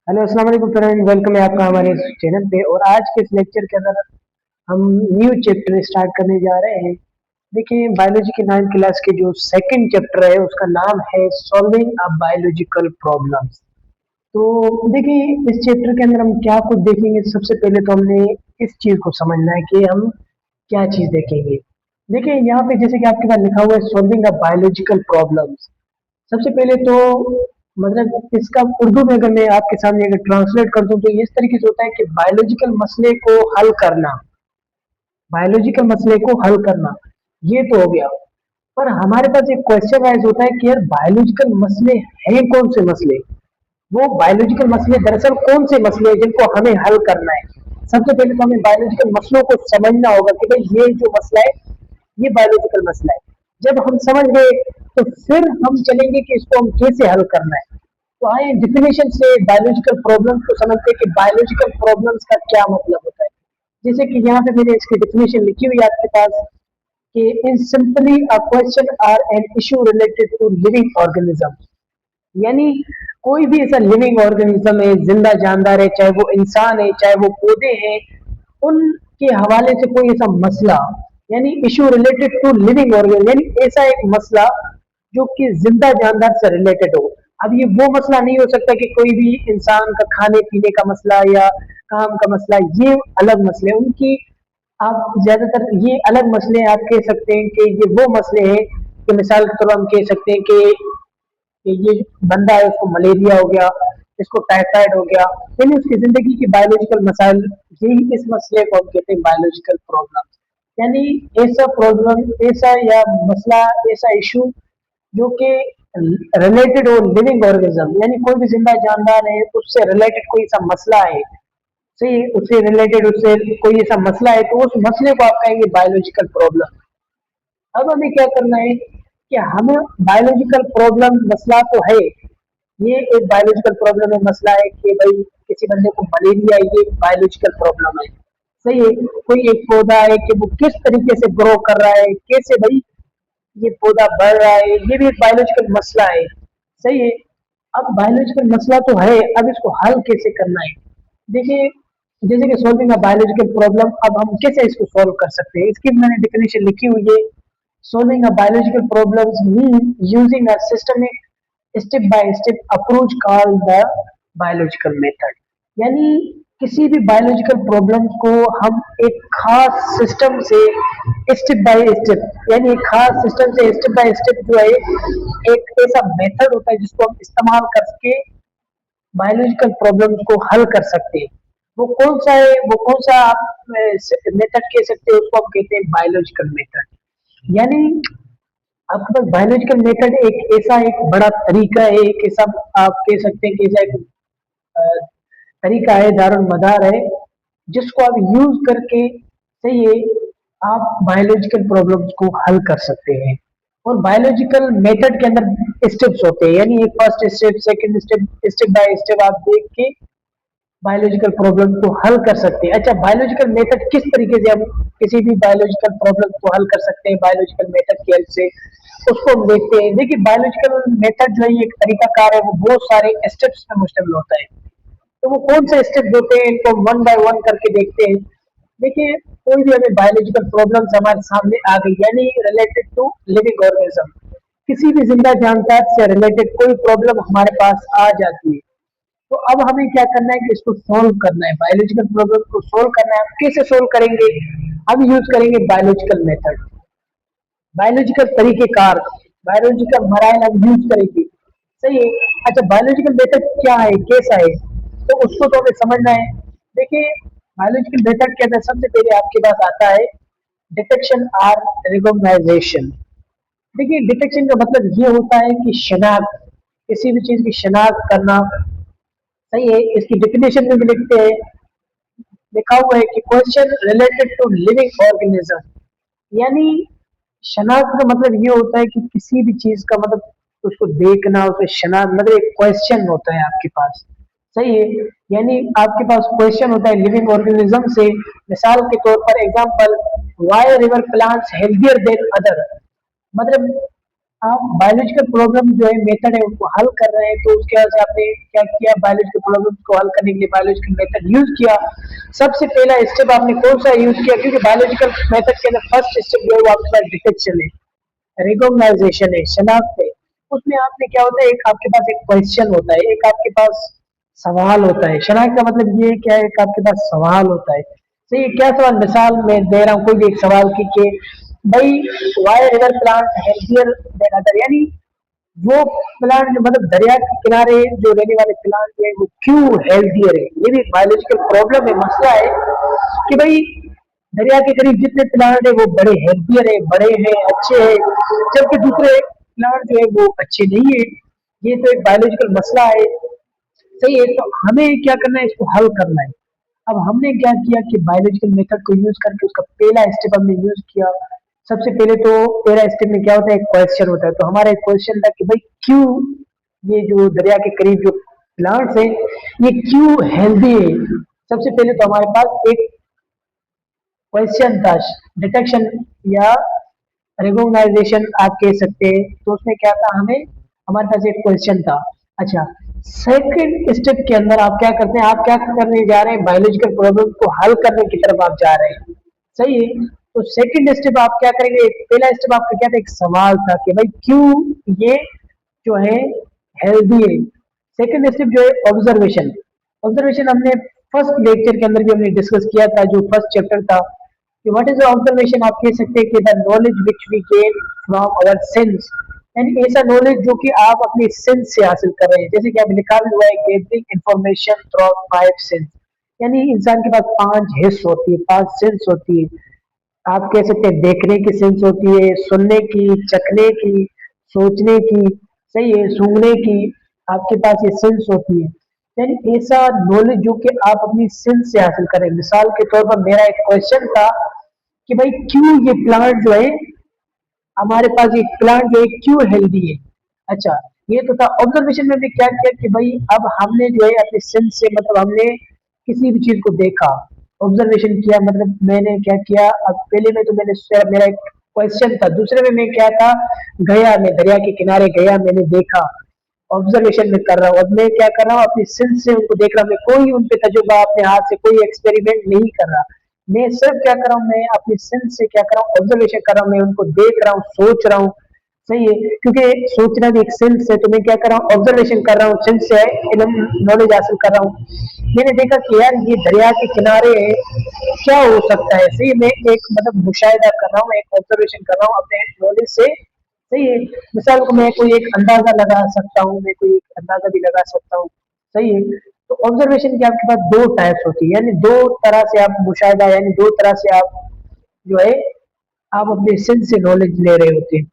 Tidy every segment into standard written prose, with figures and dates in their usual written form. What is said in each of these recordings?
Hello अस्सलाम वालेकुम friend, welcome है आपका हमारे इस चैनल पे। और आज के इस लेक्चर के अंदर हम न्यू चैप्टर स्टार्ट करने जा रहे हैं। देखिए, बायोलॉजी के 9th क्लास के जो सेकंड चैप्टर है उसका नाम है सॉल्विंग अ बायोलॉजिकल प्रॉब्लम्स। तो देखिए, इस चैप्टर के अंदर हम क्या कुछ देखेंगे। सबसे पहले तो हमने इस चीज को समझना है कि हम क्या चीज देखेंगे। देखिए, यहाँ पे जैसे कि आपके पास लिखा हुआ है सॉल्विंग अ बायोलॉजिकल प्रॉब्लम्स। सबसे पहले तो मतलब इसका उर्दू में अगर मैं आपके सामने अगर ट्रांसलेट कर दूं तो इस तरीके से होता है कि बायोलॉजिकल मसले को हल करना। बायोलॉजिकल मसले को हल करना, ये तो हो गया। पर हमारे पास एक क्वेश्चन राइज होता है कि यार बायोलॉजिकल मसले हैं कौन से मसले। वो बायोलॉजिकल मसले दरअसल कौन से मसले हैं जिनको हमें हल करना है। सबसे पहले तो हमें बायोलॉजिकल मसलों को समझना होगा कि भाई ये जो मसला है ये बायोलॉजिकल मसला है। जब हम समझ गए तो फिर हम चलेंगे कि इसको हम कैसे हल करना है। तो आइए डिफिनेशन से बायोलॉजिकल प्रॉब्लम्स को समझते हैं कि बायोलॉजिकल प्रॉब्लम्स का क्या मतलब होता है। जैसे कि यहाँ पे मैंने इसकी डिफिनेशन लिखी हुई है आपके पास कि is simply a question or an issue related to living organism. यानी कोई भी ऐसा लिविंग ऑर्गेनिज्म है, जिंदा जानदार है, चाहे वो इंसान है चाहे वो पौधे हैं, उनके हवाले से कोई ऐसा मसला, यानी issue related to living organism, यानी ऐसा एक मसला जो कि जिंदा जानदार से रिलेटेड हो। अब ये वो मसला नहीं हो सकता कि कोई भी इंसान का खाने पीने का मसला या काम का मसला, ये अलग मसले हैं उनकी। आप ज्यादातर ये अलग मसले आप कह सकते हैं कि ये वो मसले हैं कि मिसाल के तौर पर हम कह सकते हैं कि ये बंदा है उसको मलेरिया हो गया, इसको टाइफाइड हो गया, यानी उसकी जिंदगी के बायोलॉजिकल मसाइल, यही इस मसले को हम कहते हैं बायोलॉजिकल प्रॉब्लम। यानी ऐसा प्रॉब्लम, ऐसा या मसला, ऐसा इशू जो कि रिलेटेड हो लिविंग ऑर्गेनिज्म, यानी कोई भी जिंदा जानदार है उससे रिलेटेड कोई सा मसला है। सही, उससे रिलेटेड उससे कोई ऐसा मसला है तो उस मसले को आप कहेंगे बायोलॉजिकल प्रॉब्लम। अब हमें क्या करना है कि हमें बायोलॉजिकल प्रॉब्लम मसला तो है, ये एक बायोलॉजिकल प्रॉब्लम है, मसला है कि भाई किसी बंदे को मलेरिया है, ये बायोलॉजिकल प्रॉब्लम है। सही है। कोई एक पौधा है कि वो किस तरीके से ग्रो कर रहा है, कैसे भाई ये पौधा बढ़ रहा है, ये भी एक बायोलॉजिकल मसला है। सही है। अब बायोलॉजिकल मसला तो है, अब इसको हल कैसे करना है। देखिए, जैसे कि सॉल्विंग अ बायोलॉजिकल प्रॉब्लम, अब हम कैसे इसको सॉल्व कर सकते हैं इसकी मैंने डेफिनेशन लिखी हुई है। Solving a biological problems mean using a systemic step by step approach called the biological method. यानी किसी भी बायोलॉजिकल प्रॉब्लम को हम एक खास सिस्टम से स्टेप बाय स्टेप, यानी एक खास सिस्टम से स्टेप बाय स्टेप जो है एक ऐसा मेथड होता है जिसको हम इस्तेमाल करके बायोलॉजिकल प्रॉब्लम्स को हल कर सकते हैं। वो कौन सा है, वो कौन सा आप मेथड कह सकते हैं, उसको हम कहते हैं बायोलॉजिकल मेथड। यानी आपके पास बायोलॉजिकल मेथड एक ऐसा एक बड़ा तरीका है, एक ऐसा आप कह सकते हैं कि ऐसा एक अ, तरीका है, दारुल मदार है, जिसको आप यूज करके, सही है, आप बायोलॉजिकल प्रॉब्लम्स को हल कर सकते हैं। और बायोलॉजिकल मेथड के अंदर स्टेप्स होते हैं, यानी एक first step, second step, step by step आप देख के बायोलॉजिकल प्रॉब्लम को हल कर सकते हैं। अच्छा, बायोलॉजिकल मेथड किस तरीके से हम किसी भी बायोलॉजिकल प्रॉब्लम को हल कर सकते हैं बायोलॉजिकल मेथड की हेल्प से, उसको हम देखते हैं। देखिए, बायोलॉजिकल मेथड जो है ये एक तरीकाकार है, वो बहुत सारे स्टेप्स में मुश्तमिल होता है। तो वो कौन से स्टेप होते हैं इनको वन बाय वन करके देखते हैं। देखिए, कोई भी हमें बायोलॉजिकल प्रॉब्लम्स हमारे सामने आ गई, यानी रिलेटेड टू लिविंग ऑर्गेनिज्म, किसी भी जिंदा जानदार से रिलेटेड कोई प्रॉब्लम हमारे पास आ जाती है, तो अब हमें क्या करना है कि इसको सोल्व करना है, बायोलॉजिकल प्रॉब्लम को सोल्व करना है। कैसे सोल्व करेंगे, हम यूज करेंगे बायोलॉजिकल मेथड, बायोलॉजिकल तरीकेकार, बायोलॉजिकल मराइल हम यूज करेंगे। सही है। अच्छा, बायोलॉजिकल मेथड क्या है, कैसा है, तो उसको तो हमें समझना है। देखिए, बायोलॉजिकल मेथड के अंदर सबसे पहले आपके पास आता है डिटेक्शन और रिकॉग्नाइजेशन। देखिए, डिटेक्शन का मतलब ये होता है कि शनाख्त, किसी भी चीज की शनाख्त करना। सही है। इसकी डेफिनेशन में भी लिखते हैं, लिखा हुआ है कि question related to living organism. यानी शनाख्त का मतलब ये होता है कि किसी भी चीज का मतलब उसको देखना, उसे शनाख्त मतलब एक क्वेश्चन होता है आपके पास। सही है। यानी आपके पास क्वेश्चन होता है लिविंग ऑर्गेनिज्म से। मिसाल के तौर पर example, why river plants healthier then other, मतलब आप बायोलॉजिकल प्रॉब्लम जो है मेथड है उसको हल कर रहे हैं, तो उसके वजह से आपने क्या किया, बायोलॉजिकल प्रॉब्लम को हल करने के लिए बायोलॉजिकल मेथड यूज किया। सबसे पहला स्टेप आपने कौन सा यूज किया, क्योंकि बायोलॉजिकल मेथड के अंदर फर्स्ट स्टेप जो है वो आपके पास डिटेक्शन है, रिकॉग्नाइजेशन है, शनाख्त है। उसमें आपने क्या होता है, एक आपके पास एक क्वेश्चन होता है, एक आपके पास सवाल होता है। शनाख्त का मतलब ये क्या है, एक आपके पास सवाल होता है। सही है, क्या सवाल, मिसाल मैं दे रहा हूँ कोई भी एक सवाल की कि भाई why river plant healthier than other, यानी वो प्लांट जो मतलब दरिया के किनारे जो रहने वाले प्लांट है वो क्यों हेल्थियर है। ये भी बायोलॉजिकल प्रॉब्लम है, मसला है कि भाई दरिया के करीब जितने प्लांट है वो बड़े हेल्थियर है, बड़े हैं, अच्छे हैं, जबकि दूसरे प्लांट जो है वो अच्छे नहीं है। ये तो एक बायोलॉजिकल मसला है। सही है, तो हमें क्या करना है, इसको हल करना है। अब हमने क्या किया कि बायोलॉजिकल मेथड को यूज करके उसका पहला स्टेप हमने यूज किया। सबसे पहले तो पहला स्टेप में क्या होता है, एक क्वेश्चन होता है। तो हमारा एक क्वेश्चन था कि भाई क्यों ये जो दरिया के करीब जो प्लांट्स हैं ये क्यों हेल्दी है। सबसे पहले तो हमारे पास एक क्वेश्चन था, डिटेक्शन या रिकॉग्नाइजेशन आप कह सकते हैं। तो उसमें क्या था, हमें हमारे पास एक क्वेश्चन था। अच्छा, सेकंड स्टेप के अंदर आप क्या करते हैं, आप क्या करने जा रहे हैं, बायोलॉजिकल प्रॉब्लम को हल करने की तरफ आप जा रहे हैं। सही है, तो सेकंड स्टेप आप क्या करेंगे, पहला स्टेप आपका क्या था, एक सवाल था कि भाई क्यों ये जो है हेल्दी है। सेकंड स्टेप जो है ऑब्जर्वेशन। ऑब्जर्वेशन हमने फर्स्ट लेक्चर के अंदर भी हमने डिस्कस किया था, जो फर्स्ट चैप्टर था कि व्हाट इज ऑब्जर्वेशन। आप कह सकते हैं कि the knowledge which we gain from our sense, यानी ऐसा नॉलेज जो कि आप अपने सेंस से हासिल कर रहे हैं। जैसे कि आप लिखा भी हुआ है, getting information through five sense, यानी इंसान के पास पांच हिस्स होती है, पांच सेंस होती है। आप कह सकते हैं देखने की सेंस होती है, सुनने की, चखने की, सोचने की, सही है, सूंघने की, आपके पास ये सेंस होती है। यानी ऐसा नॉलेज जो कि आप अपनी सेंस से हासिल करें। मिसाल के तौर पर मेरा एक क्वेश्चन था कि भाई क्यों ये प्लांट जो है, हमारे पास ये प्लांट जो है क्यों हेल्दी है। अच्छा, ये तो था। ऑब्जर्वेशन में भी क्या किया कि भाई अब हमने जो है अपने सेंस से, मतलब हमने किसी भी चीज को देखा, ऑब्जर्वेशन किया, मतलब मैंने क्या किया, अब पहले में तो मेरा एक क्वेश्चन था, दूसरे में मैं क्या था, गया, मैं दरिया के किनारे गया, मैंने देखा, ऑब्जर्वेशन में कर रहा हूँ। अब मैं क्या कर रहा हूँ, अपनी सेंस से उनको देख रहा हूँ, मैं कोई उन पे तजुर्बा अपने हाथ से कोई एक्सपेरिमेंट नहीं कर रहा। मैं सिर्फ क्या कर रहा हूँ, मैं अपनी सेंस से क्या कर रहा हूँ, ऑब्जर्वेशन कर रहा हूँ, मैं उनको देख रहा हूँ, सोच रहा हूँ। सही है, क्योंकि सोचना भी एक सेंस है। तो मैं क्या कर रहा हूँ, ऑब्जर्वेशन कर रहा हूँ, सेंस से नॉलेज हासिल कर रहा हूँ। मैंने देखा कि यार ये दरिया के किनारे है, क्या हो सकता है। सही, मैं एक मतलब मुशाहिदा कर रहा हूँ, एक ऑब्जर्वेशन कर रहा हूँ अपने नॉलेज से। सही है, मिसाल को मैं कोई एक अंदाजा लगा सकता हूँ, मैं कोई एक अंदाजा भी लगा सकता हूँ। सही है, तो ऑब्जर्वेशन की आपके पास दो टाइप्स होती है, यानी दो तरह से आप मुशाहिदा, यानी दो तरह से आप जो है आप अपने सेंस से नॉलेज ले रहे होते हैं,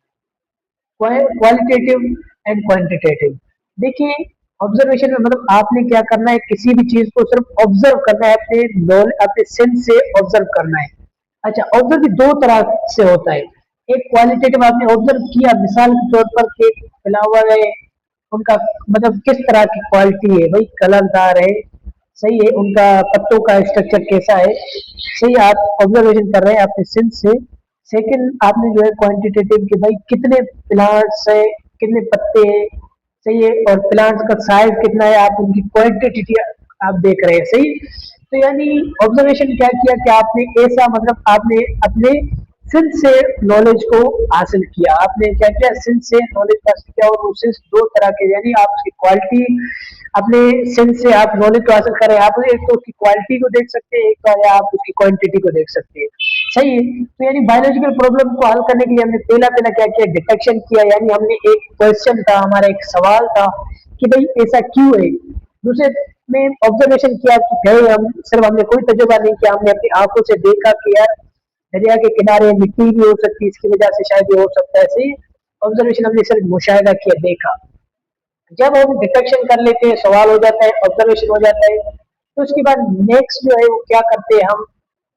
क्वालिटेटिव एंड क्वांटिटेटिव। देखिए, ऑब्जर्वेशन में मतलब आपने क्या करना है, किसी भी चीज को सिर्फ ऑब्जर्व करना है, अपने नॉलेज अपने सेंस से ऑब्जर्व करना है। अच्छा, ऑब्जर्व भी दो तरह से होता है। एक क्वालिटेटिव, आपने ऑब्जर्व किया, मिसाल के तौर पर कि फ्लावर है, उनका मतलब किस तरह की क्वालिटी है, भाई कलरदार है, सही है, उनका पत्तों का स्ट्रक्चर कैसा है। सही है, आप ऑब्जर्वेशन कर रहे हैं अपने सेंस से। सेकंड, आपने जो है क्वांटिटेटिव कि भाई कितने प्लांट्स है, कितने पत्ते हैं, सही है, और प्लांट्स का साइज कितना है, आप उनकी क्वांटिटी आप देख रहे हैं। सही, तो यानी ऑब्जर्वेशन क्या किया कि आपने ऐसा मतलब आपने अपने सेंस से नॉलेज को हासिल किया। आपने क्या किया, सेंस से नॉलेज को हासिल किया, और वो सेंस दो तरह के, यानी आप उसकी क्वालिटी अपने सेंस से आप नॉलेज को हासिल करें। आप एक तो उसकी क्वालिटी को देख सकते हैं, एक बार या आप उसकी क्वांटिटी को देख सकते हैं। सही है, तो यानी बायोलॉजिकल प्रॉब्लम को हल करने के लिए हमने पहला पहला क्या किया, डिटेक्शन किया, यानी हमने एक क्वेश्चन था, हमारा एक सवाल था कि भाई ऐसा क्यों है। दूसरे में ऑब्जर्वेशन किया कि गए हम, सिर्फ हमने कोई तजुर्बा नहीं किया, हमने अपनी आंखों से देखा कि यार दरिया के किनारे मिट्टी भी हो सकती है, इसकी वजह से शायद ये हो सकता है। ऐसे ऑब्जर्वेशन हमने सिर्फ मुशाहिदा किया, देखा। जब हम डिटेक्शन कर लेते हैं, सवाल हो जाता है, ऑब्जर्वेशन हो जाता है, तो उसके बाद नेक्स्ट जो है वो क्या करते हैं हम,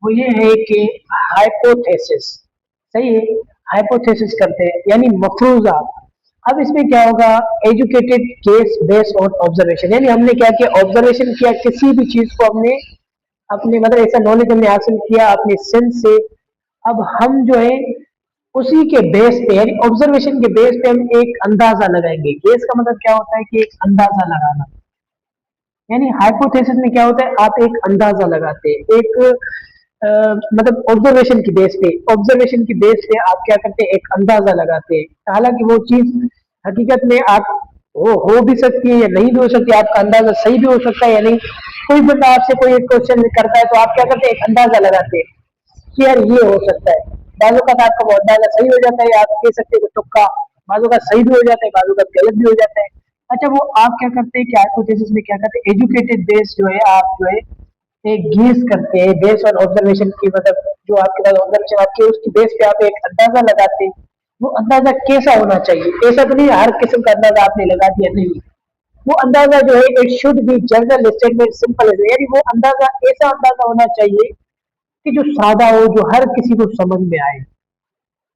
वो ये है कि हाइपोथेसिस। सही है, हाइपोथेसिस करते हैं, यानी मफरूजा। अब इसमें क्या होगा, educated case based on observation, यानी हमने क्या किया, ऑब्जर्वेशन किया, किसी भी चीज को हमने अपने मतलब ऐसा नॉलेज हमने हासिल किया अपने सेंस से। अब हम जो है उसी के बेस पे यानी ऑब्जर्वेशन के बेस पे हम एक अंदाजा लगाएंगे। गेस का मतलब क्या होता है कि एक अंदाजा लगाना, यानी हाइपोथेसिस में क्या होता है आप एक अंदाजा लगाते हैं, एक मतलब ऑब्जर्वेशन की बेस पे आप क्या करते हैं एक अंदाजा लगाते हैं। हालांकि वो चीज हकीकत में आप हो भी सकती है या नहीं भी हो सकती है, आपका अंदाजा सही भी हो सकता है या नहीं। कोई बंदा आपसे कोई एक क्वेश्चन करता है तो आप क्या करते हैं एक अंदाजा लगाते हैं कि यार ये हो सकता है। बाजू का आपका वो अंदाजा सही हो जाता है, आप कह सकते हैं कि तुक्का, बाजू का सही भी हो जाता है, बाजू का गलत भी हो जाता है। अच्छा वो आप क्या करते हैं कि हाइपोथेसिस में क्या करते हैं एजुकेटेड बेस जो है आप जो है एक गेस करते हैं बेस ऑन ऑब्जर्वेशन की, मतलब जो आपके पास ऑब्जर्वेशन आपकी है, उसकी बेस पे आप एक अंदाजा लगाते हैं। वो अंदाजा कैसा होना चाहिए, ऐसा तो नहीं हर किस्म का अंदाजा आपने लगा दिया, नहीं। वो अंदाजा जो है it should B general statement simple, यानी वो अंदाजा ऐसा अंदाजा होना चाहिए कि जो सादा हो, जो हर किसी को समझ में आए।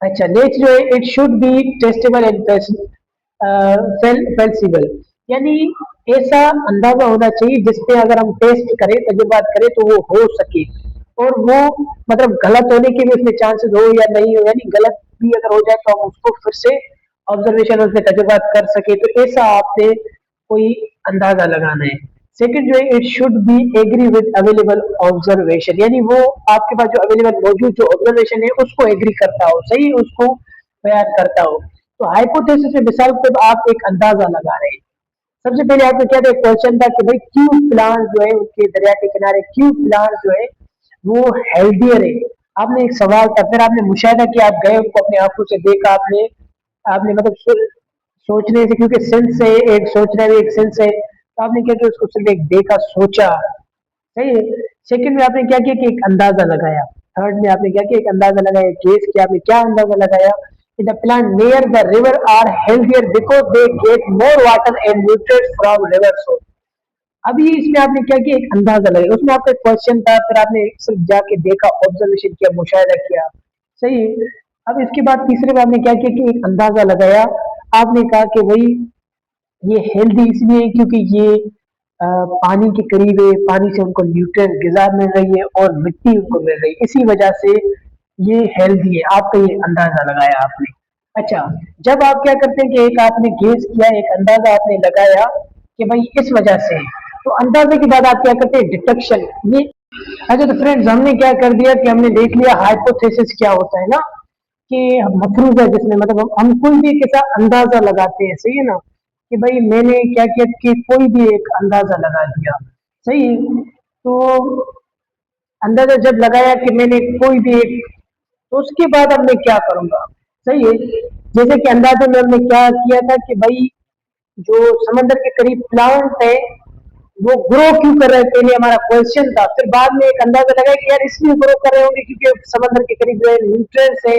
अच्छा नेक्स्ट जो है it should be testable and falsifiable, यानी ऐसा अंदाजा होना चाहिए जिसपे अगर हम टेस्ट करें तजुर्बात करें तो वो हो सके, और वो मतलब गलत होने के भी उसमें चांसेस हो या नहीं हो, यानी गलत भी अगर हो जाए तो हम उसको फिर से ऑब्जर्वेशन उसमें तजुर्बात कर सके, तो ऐसा आपने कोई अंदाजा लगाना है। सेकंड जो है it should be agree with available observation, यानी वो आपके पास जो अवेलेबल मौजूद जो ऑब्जर्वेशन है उसको एग्री करता हो, सही उसको बयान करता हो। तो हाइपोथेसिस में मिसाल के तौर आप एक अंदाजा लगा रहे हैं। सबसे पहले आपने क्या था क्वेश्चन था कि भाई क्यों प्लांट जो है उनके दरिया के किनारे क्यों प्लांट जो है वो हेल्दियर है। आपने एक सवाल था, फिर आपने मुशाहिदा किया, आप गए उनको अपनी आंखों से देखा, आपने आपने मतलब सोचने से, क्योंकि सेंस है एक, सोचना भी एक सेंस है, तो आपने क्या किया उसको सिर्फ एक देखा सोचा, सही है। सेकंड में आपने क्या किया कि एक अंदाजा लगाया। थर्ड में आपने क्या किया एक अंदाजा लगाया, केस किया, आपने क्या अंदाजा लगाया कि the plant near the river are healthier because they get more water and nutrients from river source. अभी इसमें आपने क्या किया एक अंदाजा लगाया, उसमें आपका क्वेश्चन था, फिर आपने सिर्फ जाके देखा, ऑब्जर्वेशन किया, मुशाहिदा किया, सही है। अब इसके बाद तीसरे में आपने क्या किया कि एक अंदाजा लगाया। आपने कहा कि भाई ये हेल्दी इसलिए है क्योंकि ये पानी के करीब है, पानी से उनको न्यूट्रिएंट ग़िज़ा मिल रही है और मिट्टी उनको मिल रही है, इसी वजह से ये हेल्दी है। आपका ये अंदाजा लगाया आपने। अच्छा जब आप क्या करते हैं कि एक आपने गेस किया, एक अंदाजा आपने लगाया कि भाई इस वजह से, तो अंदाजे के बाद आप क्या करते हैं डिटेक्शन, ये। अच्छा तो फ्रेंड्स हमने क्या कर दिया कि हमने देख लिया हाइपोथेसिस क्या होता है ना, कि मफरूजा जिसमें मतलब हम कोई भी एक ऐसा अंदाजा लगाते हैं, सही है ना, कि भाई मैंने क्या किया कि कोई भी एक अंदाजा लगा दिया, सही है। तो अंदाजा जब लगाया कि मैंने कोई भी एक, तो उसके बाद अब मैं क्या करूंगा, सही है। जैसे कि अंदाजे में हमने क्या किया था कि भाई जो समंदर के करीब प्लांट है वो ग्रो क्यों कर रहे हैं, पहले हमारा क्वेश्चन था, फिर बाद में एक अंदाजा लगाया कि यार इसलिए ग्रो कर रहे होंगे क्योंकि समंदर के करीब जो है न्यूट्रिएंट्स है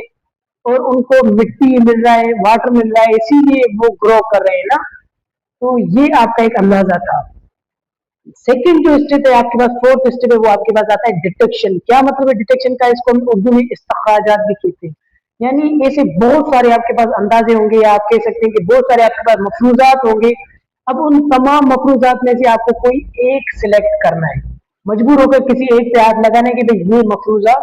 और उनको मिट्टी मिल रहा है, वाटर मिल रहा है, इसीलिए वो ग्रो कर रहे हैं ना। तो ये आपका एक अंदाजा था। सेकंड जो स्टेप है आपके पास, फोर्थ स्टेप है, वो आपके पास आता है डिटेक्शन। क्या मतलब है डिटेक्शन का, इसको हम उर्दू में इस्तिखराजात भी कहते हैं। यानी ऐसे बहुत सारे आपके पास अंदाजे होंगे, या आप कह सकते हैं कि बहुत सारे आपके पास मफरूजात होंगे। अब उन तमाम मफरूजात में से आपको कोई एक सिलेक्ट करना है, मजबूर होकर किसी एक पे हाथ लगाना है कि भाई ये मफरूजा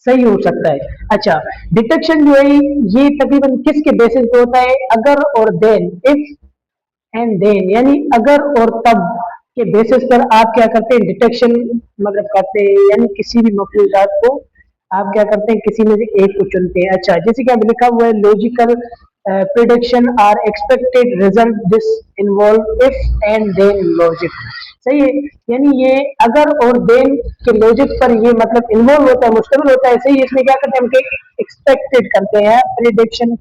सही हो सकता है। अच्छा डिटेक्शन जो है ये तकरीबन किसके बेसिस पे होता है, अगर और देन, इफ एंड देन, यानी अगर और तब के बेसिस पर आप क्या करते हैं डिटेक्शन मतलब करते हैं, यानी किसी भी मफरूजात को आप क्या करते हैं किसी में से एक को चुनते हैं। अच्छा जैसे कि अब लिखा हुआ है logical prediction or expected result this involve if and then logic, सही है। यानी ये अगर और देन के लॉजिक पर ये मतलब इन्वॉल्व होता है, मुश्तमिल होता है, सही है। इसमें क्या करते हैं हम एक्सपेक्टेड करते हैं, प्रिडिक्शन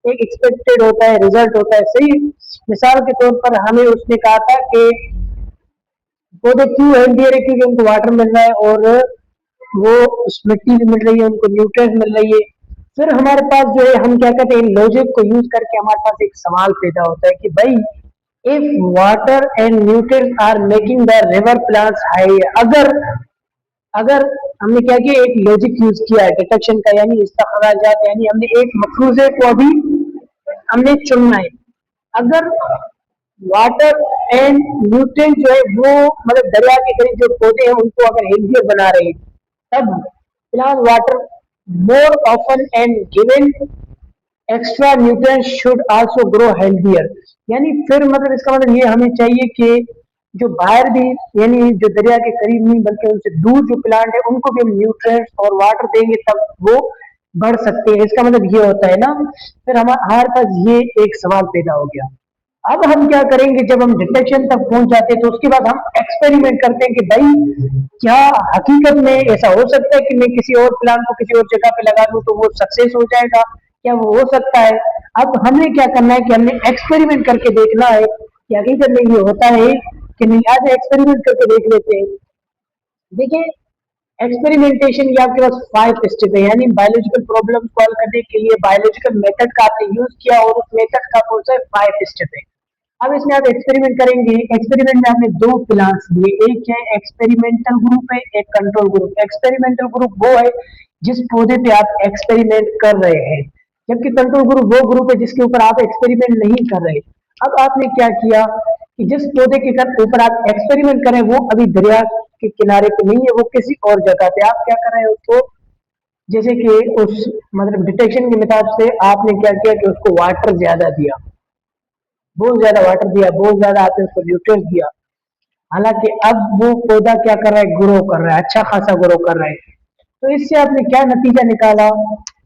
एक एक्सपेक्टेड होता है, रिजल्ट होता है, सही। मिसाल के तौर पर हमें उसने कहा था कि पौधे क्यों हेल्दियर है क्योंकि उनको वाटर मिल रहा है और वो उस मिट्टी भी मिल रही है, उनको न्यूट्रिएंट मिल रही है। फिर हमारे पास जो है हम क्या कहते हैं इन लॉजिक को यूज करके हमारे पास एक सवाल पैदा होता है कि भाई if water and nutrients are making the river plants high, अगर अगर हमने क्या किया एक लॉजिक यूज किया है डिटेक्शन का, यानी इस्तिखराजात, यानी हमने एक मफरूजे को अभी हमने चुनना है। अगर वाटर एंड न्यूट्रिएंट जो है वो मतलब दरिया के करीब जो पौधे हैं उनको अगर हेल्दियर बना रहे हैं, तब plant water more often and given extra nutrients should also grow healthier. यानी फिर मतलब इसका मतलब ये हमें चाहिए कि जो बाहर भी, यानी जो दरिया के करीब नहीं बल्कि उनसे दूर जो प्लांट है उनको भी हम न्यूट्रिएंट्स और वाटर देंगे तब वो बढ़ सकते हैं। इसका मतलब ये होता है ना। फिर हमारे पास ये एक सवाल पैदा हो गया। अब हम क्या करेंगे, जब हम डिटेक्शन तक पहुंच जाते हैं तो उसके बाद हम एक्सपेरिमेंट करते हैं कि भाई क्या हकीकत में ऐसा हो सकता है कि मैं किसी और प्लान को किसी और जगह पे लगा दूं तो वो सक्सेस हो जाएगा, क्या वो हो सकता है। अब हमें क्या करना है कि हमने एक्सपेरिमेंट करके देखना है कि हकीकत में ये होता है कि नहीं। आज एक्सपेरिमेंट करके देख लेते हैं। देखिए, एक्सपेरिमेंटेशन की आपके पास 5 स्टेप है, यानी बायोलॉजिकल प्रॉब्लम सॉल्व करने के लिए बायोलॉजिकल मेथड का आपने यूज किया और उस मेथड का कौन सा 5 स्टेप है। अब इसमें आप एक्सपेरिमेंट करेंगे। एक्सपेरिमेंट में आपने दो प्लान्स लिए, एक है एक्सपेरिमेंटल ग्रुप है, एक कंट्रोल ग्रुप। एक्सपेरिमेंटल ग्रुप वो है जिस पौधे पे आप एक्सपेरिमेंट कर रहे हैं, जबकि कंट्रोल ग्रुप वो ग्रुप है जिसके ऊपर आप एक्सपेरिमेंट नहीं कर रहे। अब आपने क्या किया कि जिस पौधे के ऊपर आप एक्सपेरिमेंट करें वो अभी दरिया के किनारे पे नहीं है, वो किसी और जगह पे। आप क्या कर रहे हैं उसको, जैसे कि उस मतलब डिटेक्शन के मिताब से आपने क्या किया कि उसको वाटर ज्यादा दिया, बहुत ज्यादा वाटर दिया, बहुत ज्यादा आपने उसको न्यूट्रिएंट्स दिया। हालांकि अब वो पौधा क्या कर रहा है, ग्रो कर रहा है, अच्छा खासा ग्रो कर रहा है। तो इससे आपने क्या नतीजा निकाला,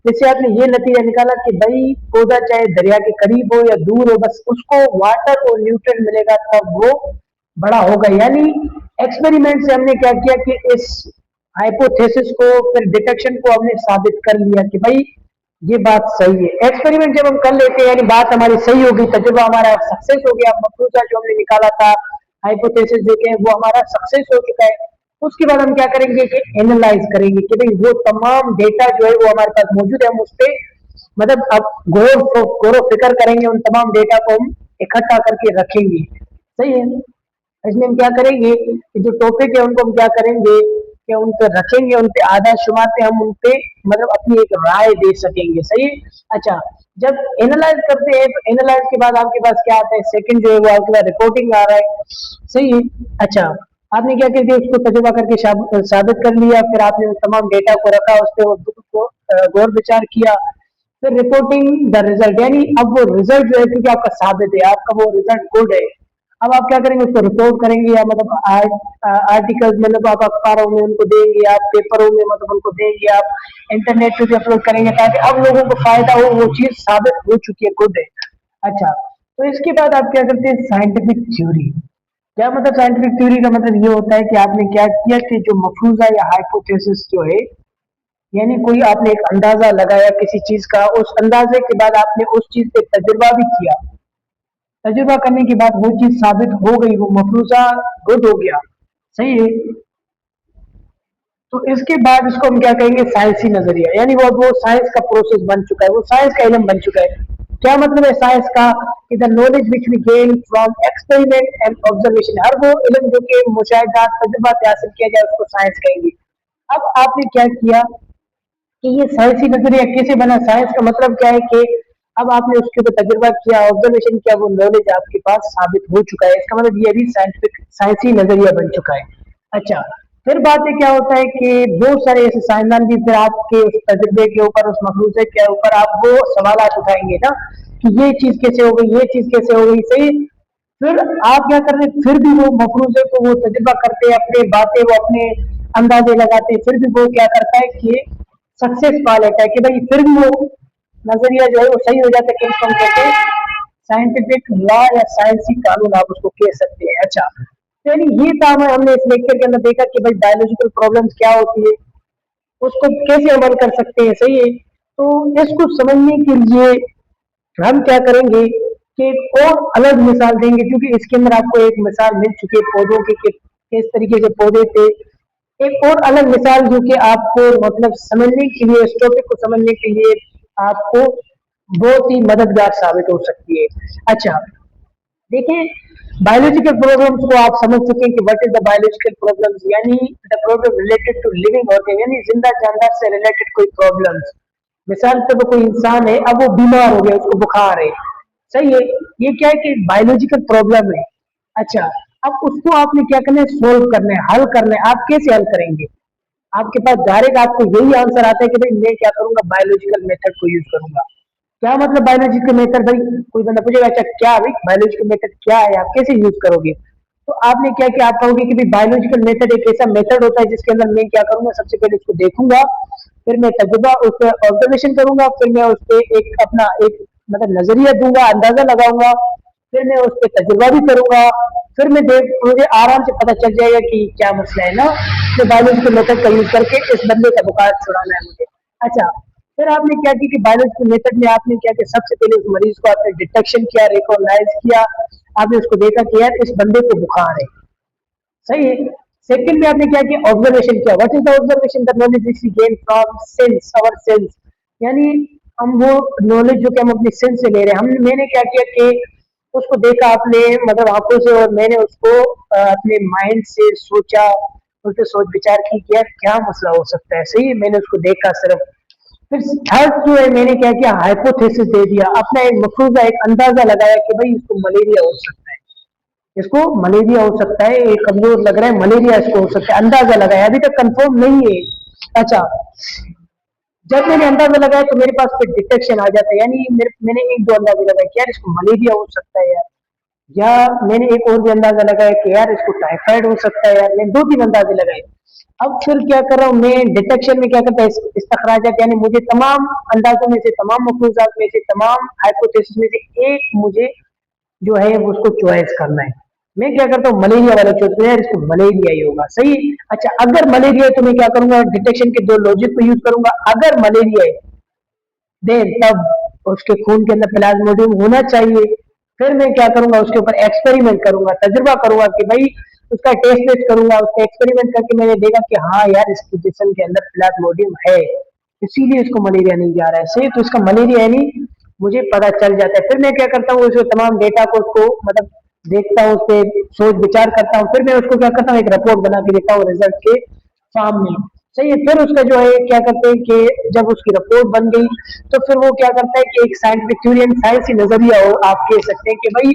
इससे आपने ये नतीजा निकाला कि भाई पौधा चाहे दरिया के करीब हो या दूर हो, बस उसको वाटर और न्यूट्रिएंट मिलेगा तब वो बड़ा होगा। यानी एक्सपेरिमेंट से हमने क्या किया कि इस हाइपोथेसिस को, फिर डिटेक्शन को हमने साबित कर लिया कि भाई ये बात सही है। एक्सपेरिमेंट जब हम कर लेते हैं यानी बात हमारी सही होगी, तजुर्बा हमारा सक्सेस हो गया, मफरूजा जो हमने निकाला था, हाइपोथेसिस जो कि वो हमारा सक्सेस हो चुका है। उसके बाद हम क्या करेंगे कि एनालाइज करेंगे कि भाई वो तमाम डेटा जो है वो हमारे पास मौजूद है, हम उस पे मतलब अब गौर फिक्र करेंगे, उन तमाम डेटा को हम इकट्ठा करके रखेंगे। सही है। इसमें हम क्या करेंगे कि जो टॉपिक है उनको हम क्या करेंगे कि उन पे रखेंगे, उन पे आधा शुमार पे हम उन पे मतलब अपनी एक राय दे सकेंगे। सही है। अच्छा, जब एनालाइज करते हैं तो एनालाइज के बाद आपके पास क्या आता है, सेकंड जो है वो आपके पास रिपोर्टिंग आ रहा है। सही है। अच्छा, आपने क्या कर दिया, उसको तजुर्बा करके साबित कर लिया, फिर आपने उस तमाम डेटा को रखा, उस पर गौर विचार किया, फिर रिपोर्टिंग द रिजल्ट, यानी अब वो रिजल्ट जो है क्योंकि आपका साबित है, आपका वो रिजल्ट गुड है। अब आप क्या करेंगे, उसको रिपोर्ट करेंगे या मतलब आर्टिकल्स मतलब आप अखबारों में उनको देंगे, आप पेपरों में मतलब उनको देंगे, आप इंटरनेट पे भी अपलोड करेंगे ताकि अब लोगों को फायदा हो, वो चीज साबित हो चुकी है, गुड है। अच्छा, तो इसके बाद आप क्या करते हैं, साइंटिफिक थ्योरी। क्या मतलब साइंटिफिक थ्योरी का मतलब ये होता है कि आपने क्या किया कि जो मफरूजा या हाइपोथेसिस जो है, यानी कोई आपने एक अंदाजा लगाया किसी चीज का, उस अंदाजे के बाद आपने उस चीज पे तजुर्बा भी किया, तजुर्बा करने के बाद वो चीज साबित हो गई, वो मफरूजा गुड हो गया। सही है। तो इसके बाद इसको हम क्या कहेंगे, साइंसी नजरिया, यानी वो साइंस का प्रोसेस बन चुका है, वो साइंस का इल्म बन चुका है। क्या मतलब है साइंस का, कि the knowledge which we gain from experiment and observation, हर वो इल्म जो कि मुशाहिदात तजुर्बा से हासिल किया जाए उसको साइंस कहेंगे। अब आपने क्या किया कि ये साइंसी नजरिया कैसे बना, साइंस का मतलब क्या है कि अब आपने उसके ऊपर तजुर्बा किया, ऑब्जर्वेशन किया, वो नॉलेज आपके पास साबित हो चुका है, इसका मतलब ये भी साइंटिफिक साइंसी नजरिया बन चुका है। अच्छा, फिर बात है क्या होता है कि बहुत सारे ऐसे साइंसदान भी फिर आपके उस तजुर्बे के ऊपर, उस मखलूजे के ऊपर आप वो सवाल उठाएंगे ना कि ये चीज कैसे हो गई, ये चीज कैसे हो गई। सही। फिर आप क्या कर रहे हैं, फिर भी वो मफरूजे को वो तजुर्बा करते हैं, अपने बातें वो अपने अंदाजे लगाते हैं, फिर भी वो क्या करता है कि सक्सेस पा लेता है कि भाई फिर भी वो नजरिया जो है वो सही हो जाता है, कि उसको हम कहते हैं साइंटिफिक लॉ या साइंसी कानून, आप उसको कह सकते हैं। अच्छा, तो यानी ये काम है, हमने इस लेक्चर के अंदर देखा कि भाई बायोलॉजिकल प्रॉब्लम्स क्या होती है, उसको कैसे अमल कर सकते हैं। सही है। तो इसको समझने के लिए हम क्या करेंगे कि एक और अलग मिसाल देंगे, क्योंकि इसके अंदर आपको एक मिसाल मिल चुकी है पौधों की कि किस तरीके से पौधे थे। एक और अलग मिसाल जो कि आपको मतलब समझने के लिए, इस टॉपिक को समझने के लिए आपको बहुत ही मददगार साबित हो सकती है। अच्छा, देखिए, बायोलॉजिकल प्रॉब्लम्स को आप समझ चुके हैं कि what is the biological problems, यानी the problem related to living organ, यानी जिंदा जानदार से रिलेटेड कोई प्रॉब्लम्स। मिसाल के तो कोई इंसान है, अब वो बीमार हो गया, उसको बुखार है। सही है। ये क्या है कि बायोलॉजिकल प्रॉब्लम है। अच्छा, अब उसको आपने क्या करना है, सोल्व करना है, हल करना है। आप कैसे हल करेंगे, आपके पास डायरेक्ट आपको यही आंसर आता है कि भाई मैं क्या करूंगा, बायोलॉजिकल मेथड को यूज करूंगा। क्या मतलब बायोलॉजिकल मेथड भाई? कोई बंदा पूछेगा अच्छा क्या भाई बायोलॉजिकल मेथड क्या है, आप कैसे यूज करोगे? तो आपने क्या किया, आप कहोगे कि भाई बायोलॉजिकल मेथड एक ऐसा मेथड होता है जिसके अंदर मैं क्या करूंगा, सबसे पहले इसको देखूंगा, फिर मैं तजुर्बा उस पर ऑब्जर्वेशन करूंगा, फिर मैं उस पर एक अपना एक मतलब नजरिया दूंगा, अंदाजा लगाऊंगा, फिर मैं उस पर तजुर्बा भी करूंगा, फिर मैं देख मुझे आराम से पता चल जाएगा कि क्या मसला है ना, तो बायोलॉजिकल मेथड का यूज करके इस बंदे का बुखार छुड़ाना है मुझे। अच्छा, फिर आपने क्या किया कि बायोलॉजिकल मेथड में आपने क्या किया, सबसे पहले उस मरीज को आपने डिटेक्शन किया, रिकॉग्नाइज किया, आपने उसको देखा कि यार इस बंदे को बुखार है, सही है। सेकंड में आपने क्या किया, ऑब्जर्वेशन किया। What is the observation? The knowledge which we gain from sense, our sense, यानी हम वो नॉलेज जो कि हम अपनी सेंस से ले रहे हैं, हम मैंने क्या किया कि उसको देखा आपने मतलब आंखों से, और मैंने उसको अपने माइंड से सोचा, उस पर सोच विचार की कि यार क्या मसला हो सकता है, सही है, मैंने उसको देखा सिर्फ। फिर थर्ड जो है मैंने क्या किया, हाइपोथेसिस दे दिया, अपना एक मफरूजा एक अंदाजा लगाया कि भाई इसको मलेरिया हो सकता है, इसको मलेरिया हो सकता है, ये कमजोर लग रहा है, मलेरिया इसको हो सकता है, अंदाजा लगाया, अभी तक कंफर्म नहीं है। अच्छा, जब मैंने अंदाजा लगाया तो मेरे पास फिर डिटेक्शन आ जाता है, यानी मैंने एक दो अंदाजा लगाया कि यार इसको मलेरिया हो सकता है यार, या मैंने एक और भी अंदाजा लगाया कि यार इसको टाइफाइड हो सकता है यार, मैंने दो तीन अंदाजे लगाए। अब फिर क्या कर रहा हूँ मैं, डिटेक्शन में क्या करता है इस्तखराजात, यानी मुझे तमाम अंदाजों में से, तमाम मफरूजात में से, तमाम हाइपोथेसिस में से एक मुझे जो है उसको चॉइस करना है। मैं क्या करता हूँ, मलेरिया वाला चूज किया, यार इसको मलेरिया ही होगा, सही है। अच्छा, अगर मलेरिया है तो मैं क्या करूंगा, डिटेक्शन के दो लॉजिक को यूज करूंगा, अगर मलेरिया है देन तब उसके खून के अंदर प्लाज्मोडियम होना चाहिए। फिर मैं क्या करूंगा, उसके ऊपर एक्सपेरिमेंट करूंगा, तजुर्बा करूंगा कि भाई उसका टेस्ट वेस्ट करूंगा, उसका एक्सपेरिमेंट करके मैंने देखा कि हाँ यार इसके जिस्म के अंदर प्लाज्मोडियम है, इसीलिए इसको मलेरिया नहीं जा रहा है, सही, तो इसका मलेरिया है नहीं, मुझे पता चल जाता है। फिर मैं क्या करता हूँ, उसको तमाम डेटा को उसको मतलब देखता हूँ, उस पर सोच विचार करता हूँ, फिर मैं उसको क्या करता हूँ, एक रिपोर्ट बना के देता हूँ रिजल्ट के सामने, सही है। फिर उसका जो है क्या करते हैं कि जब उसकी रिपोर्ट बन गई तो फिर वो क्या करता है कि एक साइंटिफिक थ्योरी एंड साइंसी नजरिया हो, आप कह सकते हैं कि भाई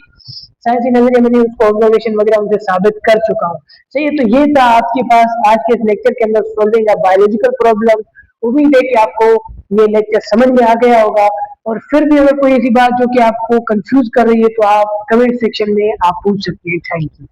साइंसी नजरिया मैंने उसको ऑब्जर्वेशन वगैरह उनसे साबित कर चुका हूँ, सही है। तो ये था आपके पास आज के इस लेक्चर के अंदर सॉल्विंग अ बायोलॉजिकल प्रॉब्लम। उम्मीद है कि आपको ये लेक्चर समझ में आ गया होगा, और फिर भी अगर कोई ऐसी बात जो कि आपको कंफ्यूज कर रही है तो आप कमेंट सेक्शन में आप पूछ सकते हैं। Thank you.